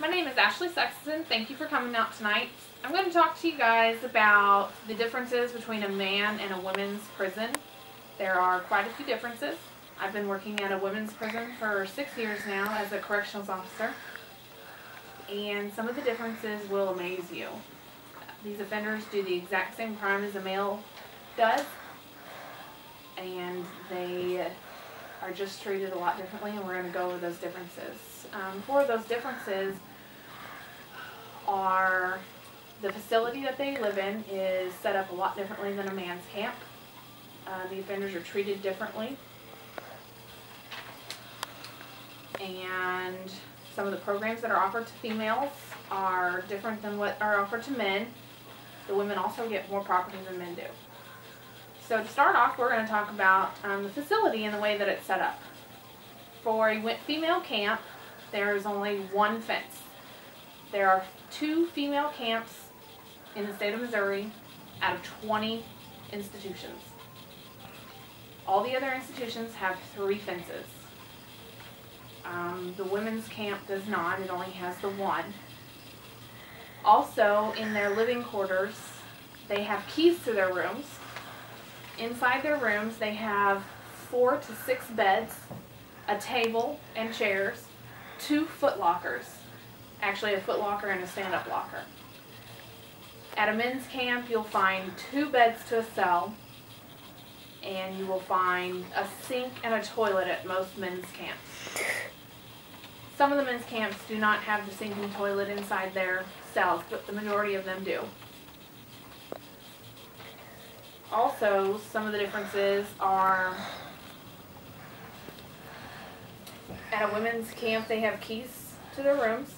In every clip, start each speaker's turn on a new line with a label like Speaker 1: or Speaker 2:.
Speaker 1: My name is Ashley Sexton. Thank you for coming out tonight. I'm going to talk to you guys about the differences between a man and a women's prison. There are quite a few differences. I've been working at a women's prison for 6 years now as a corrections officer, and some of the differences will amaze you. These offenders do the exact same crime as a male does, and they are just treated a lot differently, and we're going to go over those differences. Four of those differences are the facility that they live in is set up a lot differently than a man's camp. The offenders are treated differently, and some of the programs that are offered to females are different than what are offered to men. The women also get more property than men do. So to start off, we're going to talk about the facility and the way that it's set up. For a female camp, there is only one fence. There are 2 female camps in the state of Missouri out of 20 institutions. All the other institutions have 3 fences. The women's camp does not. It only has the 1. Also, in their living quarters, they have keys to their rooms. Inside their rooms, they have 4 to 6 beds, a table and chairs, 2 foot lockers. Actually, a foot locker and a stand-up locker. At a men's camp, you'll find 2 beds to a cell, and you will find a sink and a toilet at most men's camps. Some of the men's camps do not have the sink and toilet inside their cells, but the majority of them do. Also, some of the differences are at a women's camp they have keys to their rooms,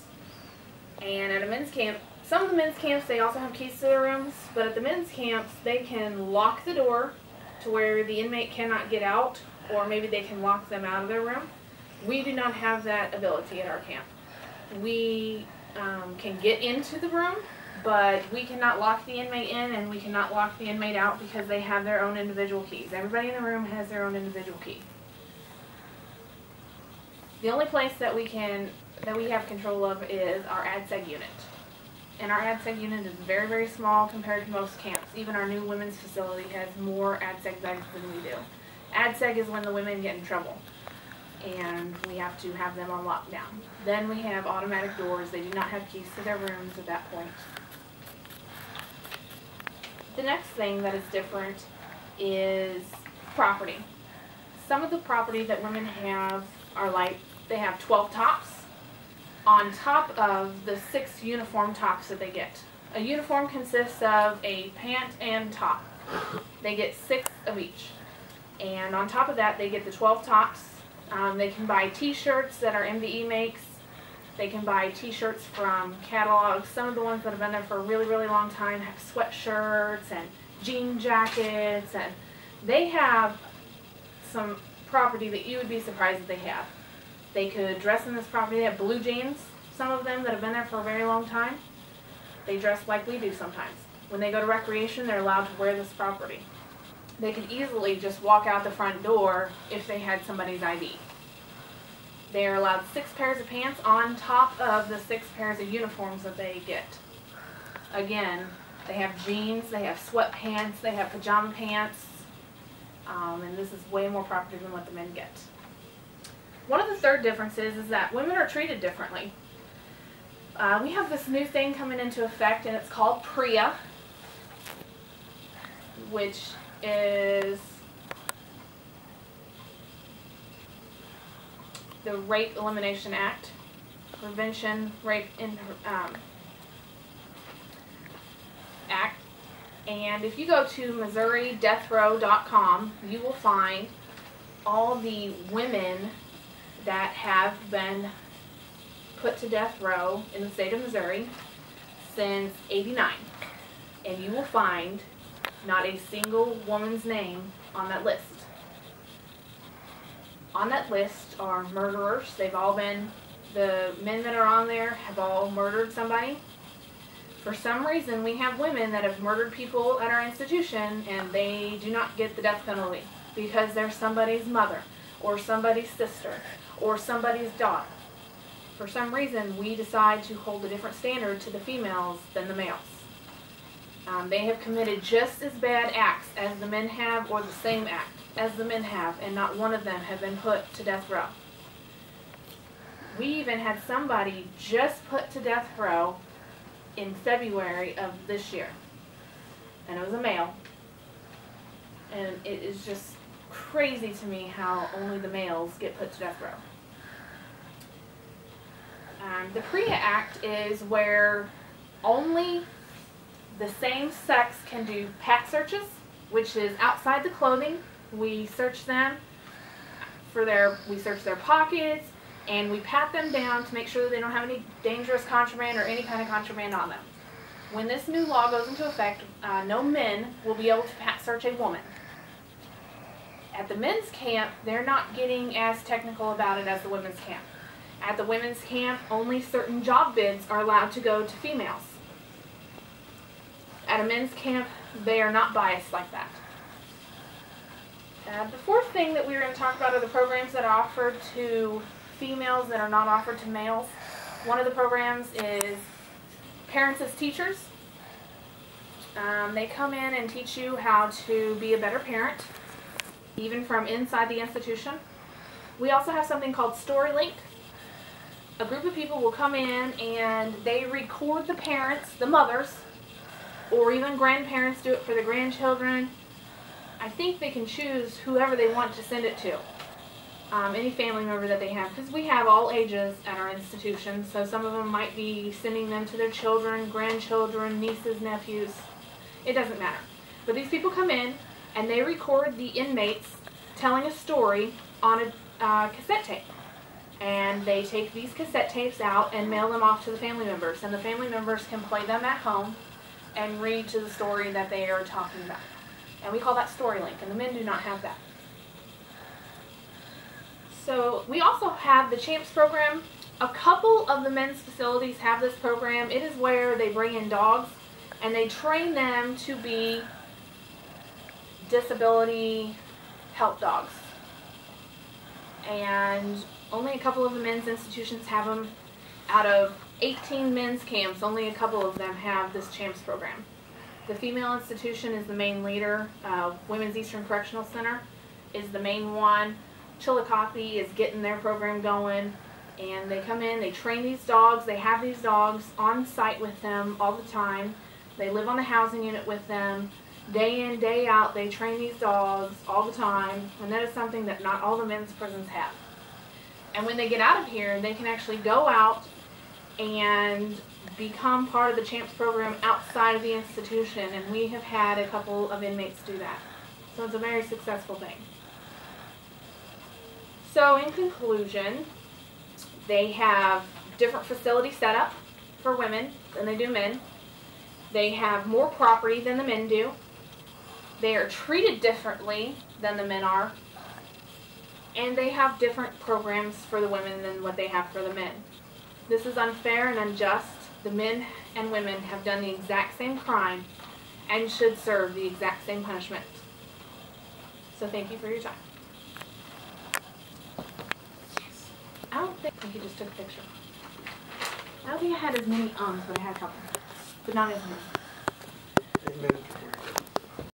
Speaker 1: and at a men's camp, some of the men's camps they also have keys to their rooms, but at the men's camps they can lock the door to where the inmate cannot get out, or maybe they can lock them out of their room. We do not have that ability at our camp. We can get into the room, but we cannot lock the inmate in and we cannot lock the inmate out because they have their own individual keys. Everybody in the room has their own individual key. The only place that we have control of is our ADSEG unit. And our ADSEG unit is very, very small compared to most camps. Even our new women's facility has more ADSEG beds than we do. ADSEG is when the women get in trouble, and we have to have them on lockdown. Then we have automatic doors. They do not have keys to their rooms at that point. The next thing that is different is property. Some of the property that women have are like, they have 12 tops on top of the 6 uniform tops that they get. A uniform consists of a pant and top. They get 6 of each. And on top of that, they get the 12 tops. They can buy t-shirts that our MVE makes. They can buy t-shirts from catalogs. Some of the ones that have been there for a really, really long time have sweatshirts and jean jackets, and they have some property that you would be surprised that they have. They could dress in this property. They have blue jeans, some of them that have been there for a very long time. They dress like we do sometimes. When they go to recreation, they're allowed to wear this property. They could easily just walk out the front door if they had somebody's ID. They are allowed 6 pairs of pants on top of the 6 pairs of uniforms that they get. Again, they have jeans, they have sweatpants, they have pajama pants, and this is way more property than what the men get. One of the third differences is that women are treated differently. We have this new thing coming into effect, and it's called PREA, which is the Rape Elimination Act, Prevention Rape Act. And if you go to MissouriDeathRow.com, you will find all the women that have been put to death row in the state of Missouri since '89. And you will find not a single woman's name on that list. On that list are murderers. They've all been, the men that are on there have all murdered somebody. For some reason, we have women that have murdered people at our institution, and they do not get the death penalty because they're somebody's mother or somebody's sister or somebody's daughter. for some reason we decide to hold a different standard to the females than the males. They have committed just as bad acts as the men have, or the same act as the men have, and not one of them have been put to death row. We even had somebody just put to death row in February of this year, and it was a male. And it is just crazy to me how only the males get put to death row. The PREA Act is where only the same sex can do pat searches, which is outside the clothing. We search them we search their pockets, and we pat them down to make sure that they don't have any dangerous contraband or any kind of contraband on them. When this new law goes into effect, no men will be able to pat search a woman. At the men's camp, they're not getting as technical about it as the women's camp. At the women's camp, only certain job bids are allowed to go to females. At a men's camp, they are not biased like that. The fourth thing that we're going to talk about are the programs that are offered to females that are not offered to males. One of the programs is Parents as Teachers. They come in and teach you how to be a better parent, even from inside the institution. We also have something called StoryLink. A group of people will come in and they record the parents, the mothers, or even grandparents do it for the grandchildren. I think they can choose whoever they want to send it to, any family member that they have, because we have all ages at our institution, so some of them might be sending them to their children, grandchildren, nieces, nephews. It doesn't matter. But these people come in and they record the inmates telling a story on a cassette tape. And they take these cassette tapes out and mail them off to the family members. And the family members can play them at home and read to the story that they are talking about. And we call that StoryLink, and the men do not have that. So we also have the CHAMPS program. A couple of the men's facilities have this program. It is where they bring in dogs and they train them to be disability help dogs. And only a couple of the men's institutions have them. Out of 18 men's camps, only a couple of them have this CHAMPS program. The female institution is the main leader. Women's Eastern Correctional Center is the main one. Chillicothe is getting their program going. And they come in, they train these dogs. They have these dogs on site with them all the time. They live on the housing unit with them. Day in, day out, they train these dogs all the time. And that is something that not all the men's prisons have. And when they get out of here, they can actually go out and become part of the CHAMPS program outside of the institution. And we have had a couple of inmates do that. So it's a very successful thing. So in conclusion, they have different facility setup for women than they do men. They have more property than the men do. They are treated differently than the men are. And they have different programs for the women than what they have for the men. This is unfair and unjust. The men and women have done the exact same crime and should serve the exact same punishment. So thank you for your time. I don't think he just took a picture. I don't think I had as many but I had a couple. But not as many.